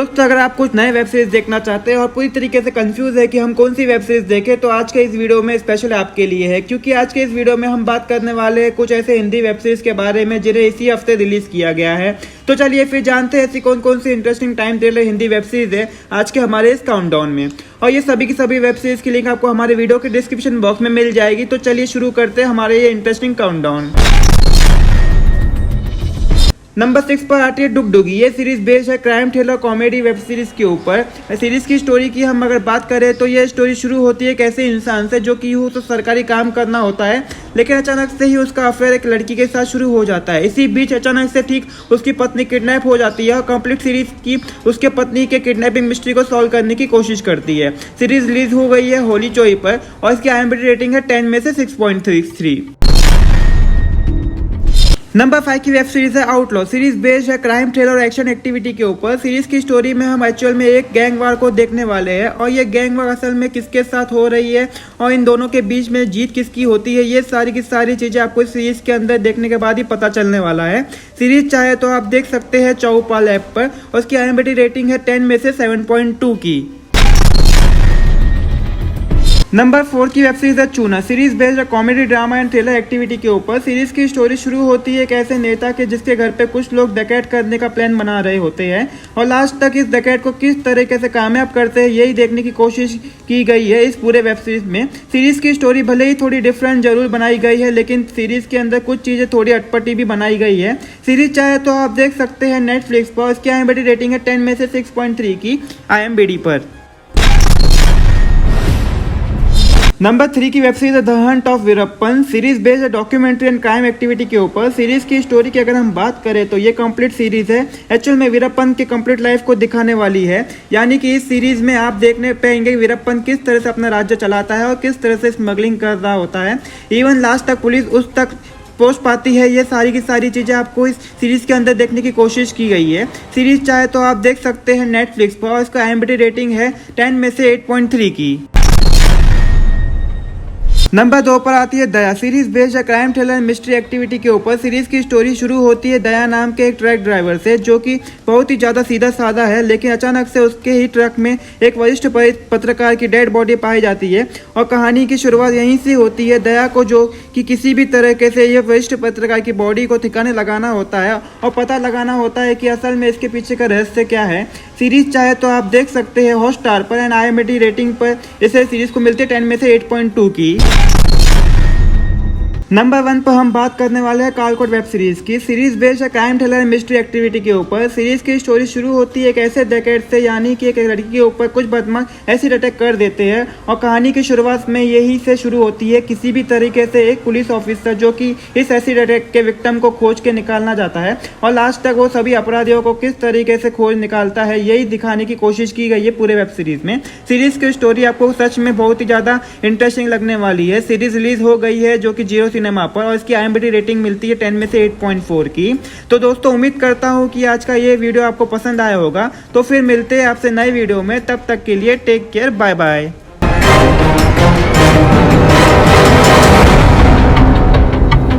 दोस्तों अगर आप कुछ नए वेब सीरीज देखना चाहते हैं और पूरी तरीके से कंफ्यूज है कि हम कौन सी वेब सीरीज देखें, तो आज के इस वीडियो में स्पेशल आपके लिए है, क्योंकि आज के इस वीडियो में हम बात करने वाले हैं कुछ ऐसे हिंदी वेब सीरीज के बारे में जिन्हें इसी हफ्ते रिलीज किया गया है। तो चलिए फिर जानते हैं ऐसी कौन कौन सी interesting time thriller Hindi web series है आज के हमारे इस काउंटडाउन में। और ये सभी की सभी वेब सीरीज की लिंक आपको हमारे वीडियो के डिस्क्रिप्शन बॉक्स में मिल जाएगी। तो चलिए शुरू करते हैं हमारे ये इंटरेस्टिंग काउंटडाउन। नंबर 6 पर आती है डुगडुगी। ये सीरीज बेस्ड है crime thriller comedy web series के ऊपर। सीरीज की स्टोरी की हम अगर बात करें तो ये स्टोरी शुरू होती है एक ऐसे इंसान से जो कि तो सरकारी काम करना होता है, लेकिन अचानक से ही उसका अफेयर एक लड़की के साथ शुरू हो जाता है। इसी बीच अचानक से ठीक उसकी पत्नी किडनैप हो जाती है और कंप्लीट सीरीज की उसके पत्नी के किडनैपिंग मिस्ट्री को सॉल्व करने की कोशिश करती है। सीरीज रिलीज हो गई है होली चोई पर और इसकी IMDb रेटिंग है 10 में से 6.33। नंबर 5 की वेब सीरीज है आउटलॉ। सीरीज बेस्ड है क्राइम थ्रिलर और एक्शन एक्टिविटी के ऊपर। सीरीज की स्टोरी में हम एक्चुअल में एक गैंग वार को देखने वाले हैं और ये गैंग वार असल में किसके साथ हो रही है और इन दोनों के बीच में जीत किसकी होती है, ये सारी की सारी चीजें आपको इस सीरीज के अंदर देखने के बाद ही पता चलने वाला है। सीरीज चाहे तो आप देख सकते हैं चौपाल ऐप पर और उसकी IMDb रेटिंग है 10 में से 7.2 की। नंबर 4 की वेब सीरीज है चूना। सीरीज बेस्ड है comedy drama and thriller activity के ऊपर। सीरीज की स्टोरी शुरू होती है एक ऐसे नेता के जिसके घर पे कुछ लोग डकैत करने का प्लान बना रहे होते हैं और लास्ट तक इस डकैत को किस तरीके से कामयाब करते हैं यही देखने की कोशिश की गई है इस पूरे वेब सीरीज में। सीरीज की स्टोरी भले ही थोड़ी डिफरेंट जरूर बनाई गई है, लेकिन सीरीज के अंदर कुछ चीजें थोड़ी अटपटी भी बनाई गई है। सीरीज चाहे तो आप देख सकते हैं नेटफ्लिक्स पर। इसकी IMDb रेटिंग है 10 में से 6.3 की IMDb पर। नंबर 3 की वेब सीरीज है the Hunt of Veerappan. Series based है डॉक्यूमेंट्री एंड क्राइम एक्टिविटी के ऊपर। सीरीज की स्टोरी की अगर हम बात करें तो ये कंप्लीट सीरीज है एक्चुअल में वीरप्पन की कंप्लीट लाइफ को दिखाने वाली है। यानी कि इस सीरीज में आप देखने पाएंगे वीरप्पन किस तरह से अपना राज्य चलाता है और किस तरह से स्मगलिंग कर रहा होता है। इवन लास्ट तक पुलिस उस तक पहुंच पाती है। ये सारी की सारी चीज़ें आपको इस सीरीज के अंदर देखने की कोशिश की गई है। सीरीज चाहे तो आप देख सकते हैं नेटफ्लिक्स पर और इसका IMDb रेटिंग है 10 में से 8.3 की। नंबर 2 पर आती है दया। सीरीज बेस्ड है crime thriller and mystery activity के ऊपर। सीरीज की स्टोरी शुरू होती है दया नाम के एक ट्रक ड्राइवर से जो कि बहुत ही ज़्यादा सीधा साधा है, लेकिन अचानक से उसके ही ट्रक में एक वरिष्ठ पत्रकार की डेड बॉडी पाई जाती है और कहानी की शुरुआत यहीं से होती है। दया को जो कि किसी भी तरीके से ये वरिष्ठ पत्रकार की बॉडी को ठिकाने लगाना होता है और पता लगाना होता है कि असल में इसके पीछे का रहस्य क्या है। सीरीज चाहे तो आप देख सकते हैं हॉटस्टार पर एंड IMDb रेटिंग पर इसे सीरीज को मिलती है 10 में से 8.2 की। नंबर 1 पर हम बात करने वाले हैं कालकोट वेब सीरीज की। सीरीज बेस्ड है crime thriller and mystery activity के ऊपर। सीरीज की स्टोरी शुरू होती है एक ऐसे डकैत से, यानी कि एक लड़की के ऊपर कुछ बदमाश एसिड अटैक कर देते हैं और कहानी की शुरुआत में यही से शुरू होती है किसी भी तरीके से एक पुलिस ऑफिसर जो कि इस एसिड अटैक के विक्टिम को खोज के निकालना चाहता है और लास्ट तक वो सभी अपराधियों को किस तरीके से खोज निकालता है यही दिखाने की कोशिश की गई है पूरे वेब सीरीज में। सीरीज की स्टोरी आपको सच में बहुत ही ज़्यादा इंटरेस्टिंग लगने वाली है। सीरीज रिलीज हो गई है जो कि जियो सिनेमा पर और इसकी IMDb रेटिंग मिलती है 10 में से 8.4 की। तो दोस्तों उम्मीद करता हूं कि आज का ये वीडियो आपको पसंद आया होगा। तो फिर मिलते हैं आपसे नए वीडियो में, तब तक के लिए टेक केयर, बाय बाय।